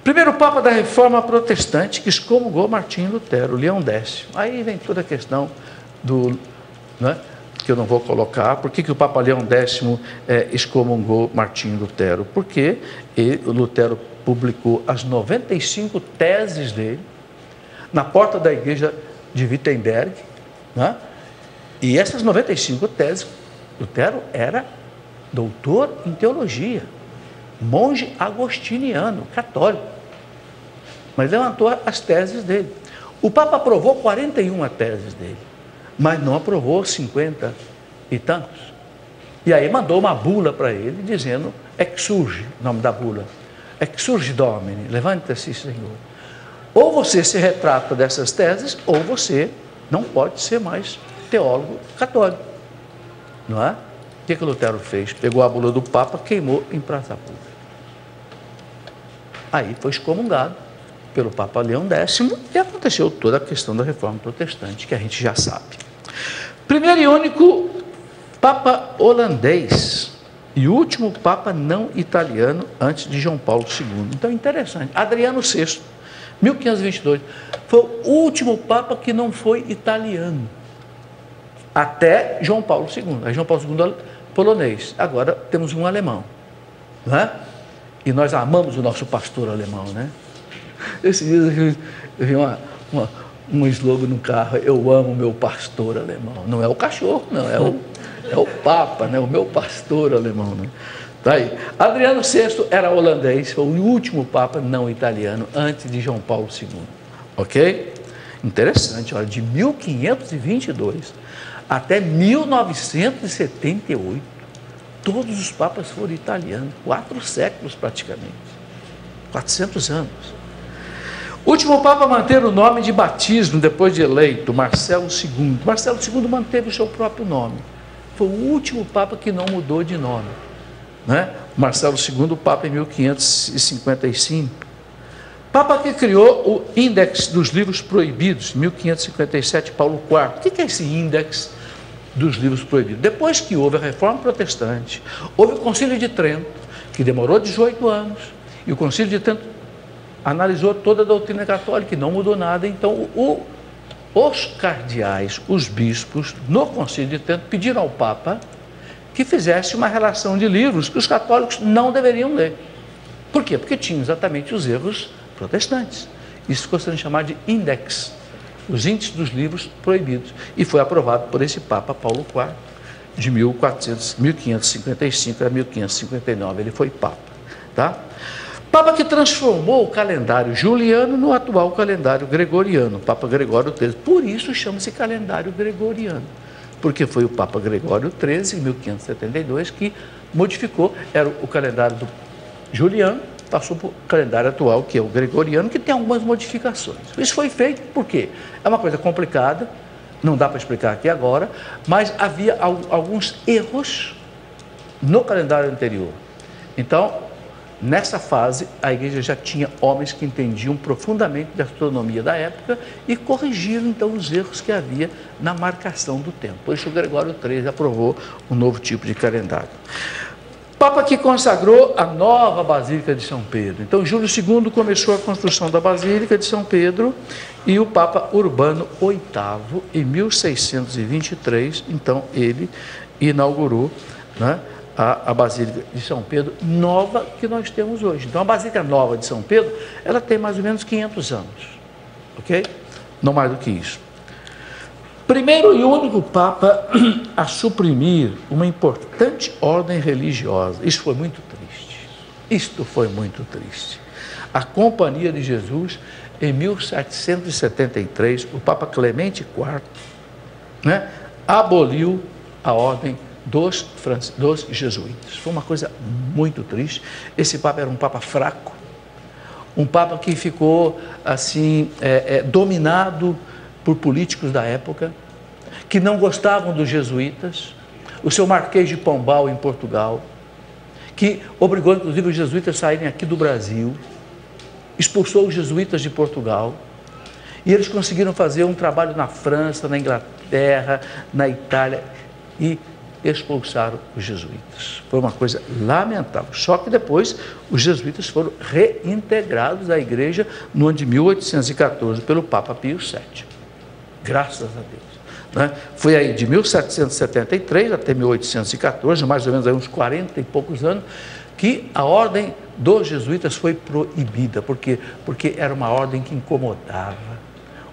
Primeiro Papa da Reforma Protestante que excomungou Martinho Lutero, Leão X. Aí vem toda a questão do, né, que eu não vou colocar. Por que o Papa Leão X excomungou Martinho Lutero? Porque o Lutero publicou as 95 teses dele na porta da igreja de Wittenberg, né? E essas 95 teses, Lutero era doutor em teologia, monge agostiniano, católico, mas levantou as teses dele. O Papa aprovou 41 teses dele, mas não aprovou 50 e tantos. E aí mandou uma bula para ele, dizendo, exsurge, o nome da bula, exsurge Domini, levanta-se, Senhor. Ou você se retrata dessas teses, ou você não pode ser mais teólogo católico, não é? O que Lutero fez? Pegou a bula do Papa, queimou em praça pública. Aí foi excomungado pelo Papa Leão X e aconteceu toda a questão da Reforma Protestante, que a gente já sabe. Primeiro e único Papa holandês e último Papa não italiano antes de João Paulo II. Então, interessante. Adriano VI, 1522, foi o último Papa que não foi italiano, até João Paulo II. Aí João Paulo II polonês, agora temos um alemão, não é? E nós amamos o nosso pastor alemão, né? Esses dias eu vi um slogan no carro, eu amo o meu pastor alemão. Não é o cachorro, não, é o Papa, né? O meu pastor alemão, né? Tá aí. Adriano VI era holandês, foi o último Papa não italiano antes de João Paulo II, ok? Interessante, olha, de 1522 até 1978, todos os papas foram italianos, 4 séculos praticamente, 400 anos. Último Papa a manter o nome de batismo depois de eleito, Marcelo II. Marcelo II manteve o seu próprio nome, foi o último Papa que não mudou de nome, né? Marcelo II, Papa em 1555. Papa que criou o Índex dos Livros Proibidos, 1557, Paulo IV. O que é esse Índex dos Livros Proibidos? Depois que houve a Reforma Protestante, houve o Concílio de Trento, que demorou 18 anos, e o Concílio de Trento analisou toda a doutrina católica e não mudou nada. Então, os cardeais, os bispos, no Concílio de Trento, pediram ao Papa que fizesse uma relação de livros que os católicos não deveriam ler. Por quê? Porque tinham exatamente os erros protestantes. Isso ficou sendo chamado de índex, os índices dos livros proibidos, e foi aprovado por esse Papa Paulo IV, de 1555 a 1559, ele foi Papa, tá? Papa que transformou o calendário juliano no atual calendário gregoriano, Papa Gregório XIII, por isso chama-se calendário gregoriano, porque foi o Papa Gregório XIII, em 1572, que modificou, era o calendário do juliano, passou para o calendário atual, que é o gregoriano, que tem algumas modificações. Isso foi feito por quê? É uma coisa complicada, não dá para explicar aqui agora, mas havia alguns erros no calendário anterior. Então, nessa fase, a igreja já tinha homens que entendiam profundamente da astronomia da época e corrigiram, então, os erros que havia na marcação do tempo. Por isso, o Gregório XIII aprovou um novo tipo de calendário. Papa que consagrou a nova Basílica de São Pedro. Então, Júlio II começou a construção da Basílica de São Pedro e o Papa Urbano VIII, em 1623, então, ele inaugurou, né, a Basílica de São Pedro nova que nós temos hoje. Então, a Basílica nova de São Pedro, ela tem mais ou menos 500 anos, ok? Não mais do que isso. Primeiro e único Papa a suprimir uma importante ordem religiosa. Isso foi muito triste. Isto foi muito triste. A Companhia de Jesus, em 1773, o Papa Clemente IV, né, aboliu a ordem dos jesuítas. Foi uma coisa muito triste. Esse Papa era um Papa fraco, um Papa que ficou assim, dominado por políticos da época, que não gostavam dos jesuítas, o seu Marquês de Pombal em Portugal, que obrigou inclusive os jesuítas a saírem aqui do Brasil, expulsou os jesuítas de Portugal, e eles conseguiram fazer um trabalho na França, na Inglaterra, na Itália, e expulsaram os jesuítas. Foi uma coisa lamentável. Só que depois os jesuítas foram reintegrados à igreja no ano de 1814 pelo Papa Pio VII. Graças a Deus. Foi aí de 1773 até 1814, mais ou menos aí uns 40 e poucos anos, que a ordem dos jesuítas foi proibida. Por quê? Porque era uma ordem que incomodava,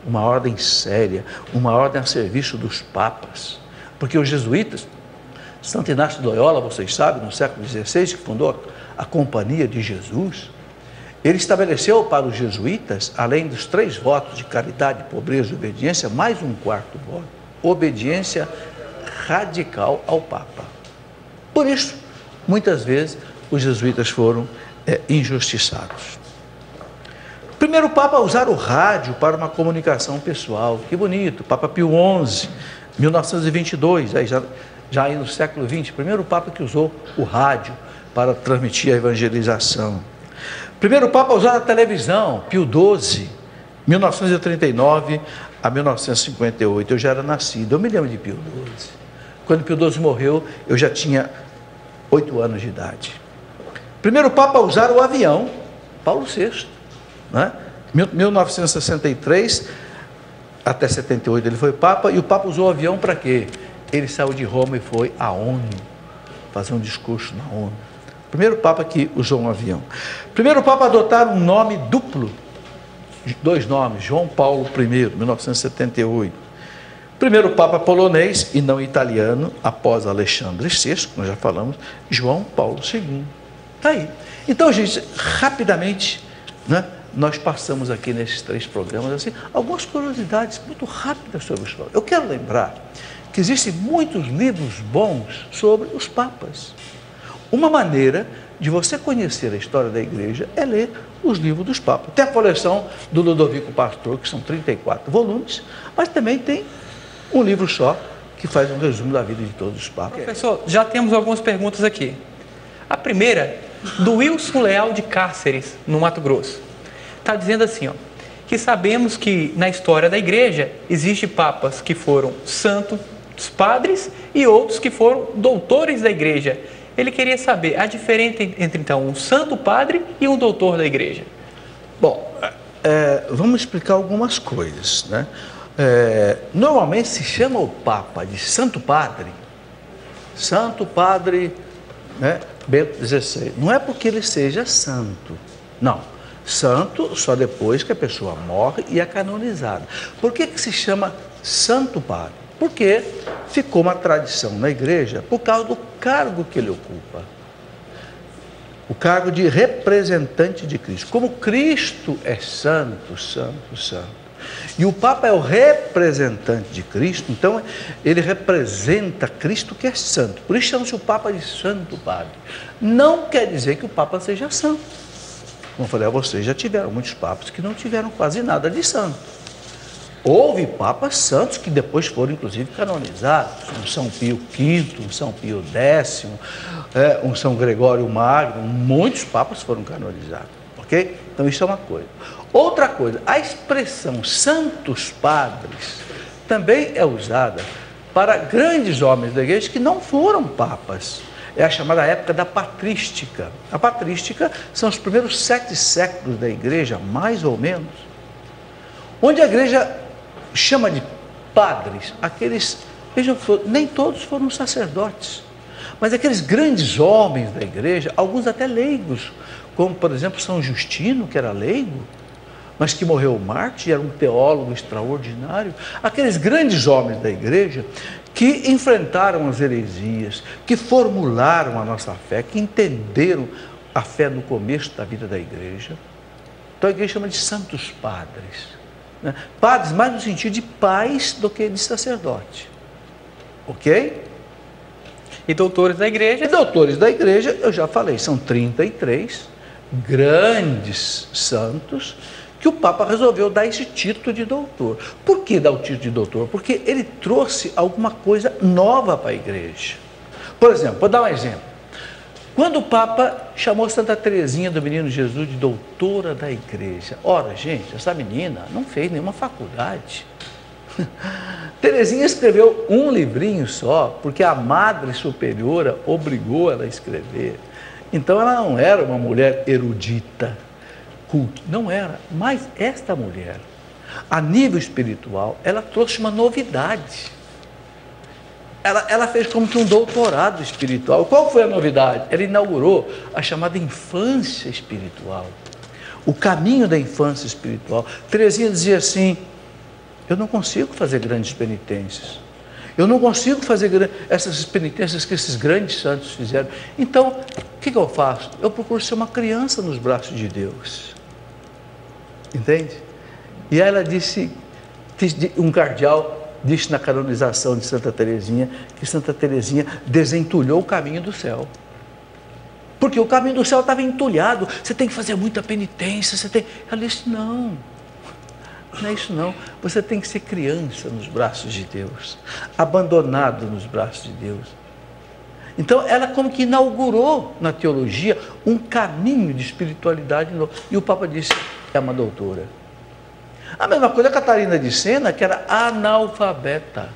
uma ordem séria, uma ordem a serviço dos papas. Porque os jesuítas, Santo Inácio de Loyola, vocês sabem, no século XVI, que fundou a Companhia de Jesus, ele estabeleceu para os jesuítas, além dos 3 votos de caridade, pobreza e obediência, mais um 4º voto: obediência radical ao Papa. Por isso, muitas vezes, os jesuítas foram injustiçados. Primeiro Papa a usar o rádio para uma comunicação pessoal. Que bonito, Papa Pio XI, 1922, aí já aí no século XX, primeiro Papa que usou o rádio para transmitir a evangelização. Primeiro Papa a usar a televisão, Pio XII, 1939 a 1958, eu já era nascido, eu me lembro de Pio XII. Quando Pio XII morreu, eu já tinha 8 anos de idade. Primeiro Papa a usar o avião, Paulo VI, né? 1963 até 78 ele foi Papa, e o Papa usou o avião para quê? Ele saiu de Roma e foi à ONU, fazer um discurso na ONU. Primeiro Papa que usou um avião. Primeiro Papa a adotar um nome duplo, 2 nomes, João Paulo I, 1978. Primeiro Papa polonês e não italiano, após Alexandre VI, nós já falamos, João Paulo II. Está aí. Então, gente, rapidamente, né, nós passamos aqui nesses 3 programas, assim, algumas curiosidades muito rápidas sobre os papas. Eu quero lembrar que existem muitos livros bons sobre os papas. Uma maneira de você conhecer a história da igreja é ler os livros dos papas. Tem a coleção do Ludovico Pastor, que são 34 volumes, mas também tem um livro só que faz um resumo da vida de todos os papas. Professor, já temos algumas perguntas aqui. A primeira, do Wilson Leal de Cáceres, no Mato Grosso. Está dizendo assim, ó, que sabemos que na história da igreja existem papas que foram santos, padres, e outros que foram doutores da igreja. Ele queria saber a diferença entre, então, um santo padre e um doutor da igreja. Bom, vamos explicar algumas coisas, né? Normalmente se chama o Papa de Santo Padre, né, Bento XVI. Não é porque ele seja santo, não. Santo só depois que a pessoa morre e é canonizada. Por que se chama Santo Padre? Porque ficou uma tradição na igreja por causa do cargo que ele ocupa. O cargo de representante de Cristo. Como Cristo é santo, santo, santo. E o Papa é o representante de Cristo, então ele representa Cristo que é santo. Por isso chama-se o Papa de Santo Padre. Não quer dizer que o Papa seja santo. Como eu falei a vocês, já tiveram muitos papas que não tiveram quase nada de santo. Houve papas santos que depois foram, inclusive, canonizados. Um São Pio V, um São Pio X, um São Gregório Magno. Muitos papas foram canonizados, ok? Então, isso é uma coisa. Outra coisa, a expressão santos padres também é usada para grandes homens da igreja que não foram papas. É a chamada época da patrística. A patrística são os primeiros 7 séculos da igreja, mais ou menos, onde a igreja chama de padres aqueles, vejam, nem todos foram sacerdotes, mas aqueles grandes homens da igreja, alguns até leigos, como por exemplo São Justino, que era leigo, mas que morreu mártir, era um teólogo extraordinário. Aqueles grandes homens da igreja que enfrentaram as heresias, que formularam a nossa fé, que entenderam a fé no começo da vida da igreja. Então a igreja chama de santos padres. Padres mais no sentido de pais do que de sacerdote, ok? E doutores da igreja? E doutores da igreja, eu já falei, são 33 grandes santos que o Papa resolveu dar esse título de doutor. Por que dar o título de doutor? Porque ele trouxe alguma coisa nova para a igreja. Por exemplo, vou dar um exemplo. Quando o Papa chamou Santa Teresinha do Menino Jesus de doutora da igreja. Ora, gente, essa menina não fez nenhuma faculdade. Teresinha escreveu um livrinho só, porque a Madre Superiora obrigou ela a escrever. Então ela não era uma mulher erudita, culta, não era. Mas esta mulher, a nível espiritual, ela trouxe uma novidade. Ela fez como que um doutorado espiritual. Qual foi a novidade? Ela inaugurou a chamada infância espiritual. O caminho da infância espiritual. Teresinha dizia assim: eu não consigo fazer grandes penitências. Eu não consigo fazer essas penitências que esses grandes santos fizeram. Então, o que eu faço? Eu procuro ser uma criança nos braços de Deus. Entende? E aí ela disse, um cardeal disse na canonização de Santa Teresinha, que Santa Teresinha desentulhou o caminho do céu. Porque o caminho do céu estava entulhado. Você tem que fazer muita penitência. Ela disse, não é isso não. Você tem que ser criança nos braços de Deus, abandonado nos braços de Deus. Então ela como que inaugurou na teologia um caminho de espiritualidade novo. E o Papa disse, é uma doutora. A mesma coisa a Catarina de Sena, que era analfabeta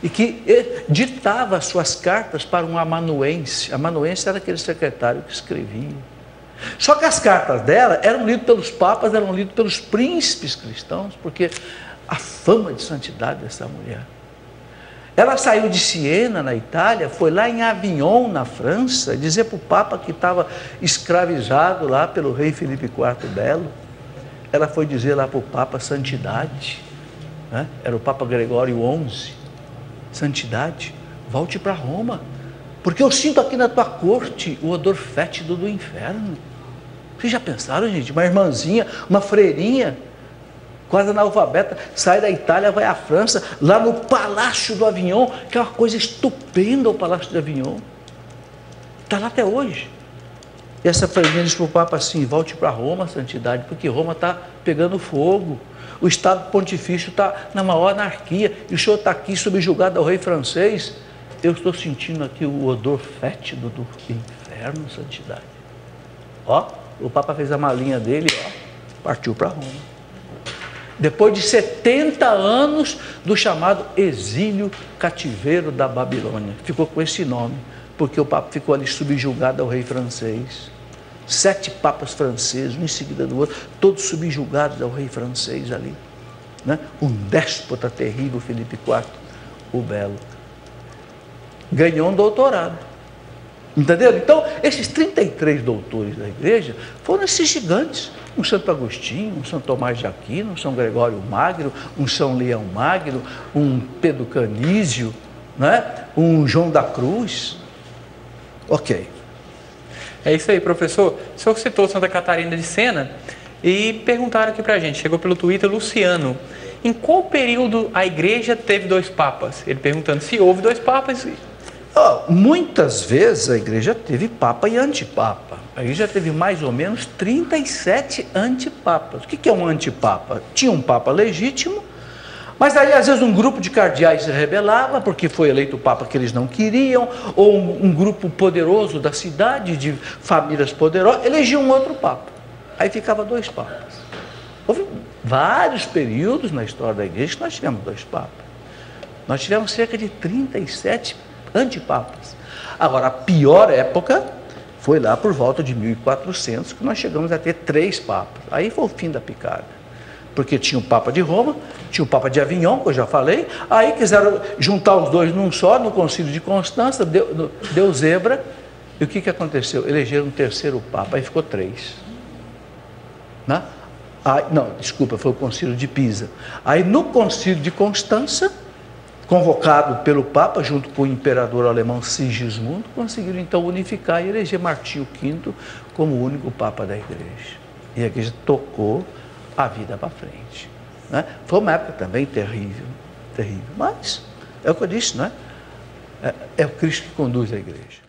e que ditava suas cartas para um amanuense. Amanuense era aquele secretário que escrevia. Só que as cartas dela eram lidas pelos papas, eram lidas pelos príncipes cristãos, porque a fama de santidade dessa mulher. Ela saiu de Siena, na Itália, foi lá em Avignon, na França, dizer para o Papa que estava escravizado lá pelo rei Filipe IV Belo. Ela foi dizer lá para o Papa santidade, né? Era o Papa Gregório XI, santidade, volte para Roma, porque eu sinto aqui na tua corte o odor fétido do inferno. Vocês já pensaram, gente? Uma irmãzinha, uma freirinha, quase analfabeta, sai da Itália, vai à França, lá no Palácio do Avignon, que é uma coisa estupenda o Palácio do Avignon. Está lá até hoje. E essa freirinha disse para o Papa assim, volte para Roma, santidade, porque Roma está pegando fogo. O Estado Pontifício está na maior anarquia, e o senhor está aqui subjugado ao rei francês. Eu estou sentindo aqui o odor fétido do inferno, santidade. Ó, o Papa fez a malinha dele, ó, partiu para Roma. Depois de 70 anos do chamado exílio cativeiro da Babilônia. Ficou com esse nome, porque o Papa ficou ali subjugado ao rei francês. 7 papas franceses, um em seguida do outro, todos subjugados ao rei francês ali, né? Um déspota terrível, Filipe IV, o Belo. Ganhou um doutorado. Entenderam? Então, esses 33 doutores da igreja foram esses gigantes. Um Santo Agostinho, um São Tomás de Aquino, um São Gregório Magno, um São Leão Magno, um Pedro Canísio, né? Um João da Cruz. Ok. É isso aí, professor. O senhor citou Santa Catarina de Sena e perguntaram aqui para a gente, chegou pelo Twitter, Luciano, em qual período a igreja teve 2 papas? Ele perguntando se houve 2 papas. Muitas vezes a igreja teve papa e antipapa. A igreja teve mais ou menos 37 antipapas. O que é um antipapa? Tinha um papa legítimo, mas aí às vezes um grupo de cardeais se rebelava porque foi eleito o papa que eles não queriam, ou um grupo poderoso da cidade, de famílias poderosas, elegia um outro papa. Aí ficava 2 papas. Houve vários períodos na história da igreja que nós tivemos 2 papas. Nós tivemos cerca de 37 antipapas. Agora, a pior época foi lá por volta de 1400, que nós chegamos a ter 3 papas. Aí foi o fim da picada. Porque tinha o Papa de Roma, tinha o Papa de Avignon, que eu já falei, aí quiseram juntar os dois num só, no Concílio de Constança, deu zebra, e o que aconteceu? Elegeram um 3º Papa, aí ficou 3. Né? Não, desculpa, foi o Concílio de Pisa. Aí no Concílio de Constança, convocado pelo Papa, junto com o imperador alemão Sigismundo, conseguiram então unificar e eleger Martinho V como o único Papa da igreja. E a igreja tocou a vida para frente. Né? Foi uma época também terrível, terrível. Mas, é o que eu disse, né? É o Cristo que conduz a igreja.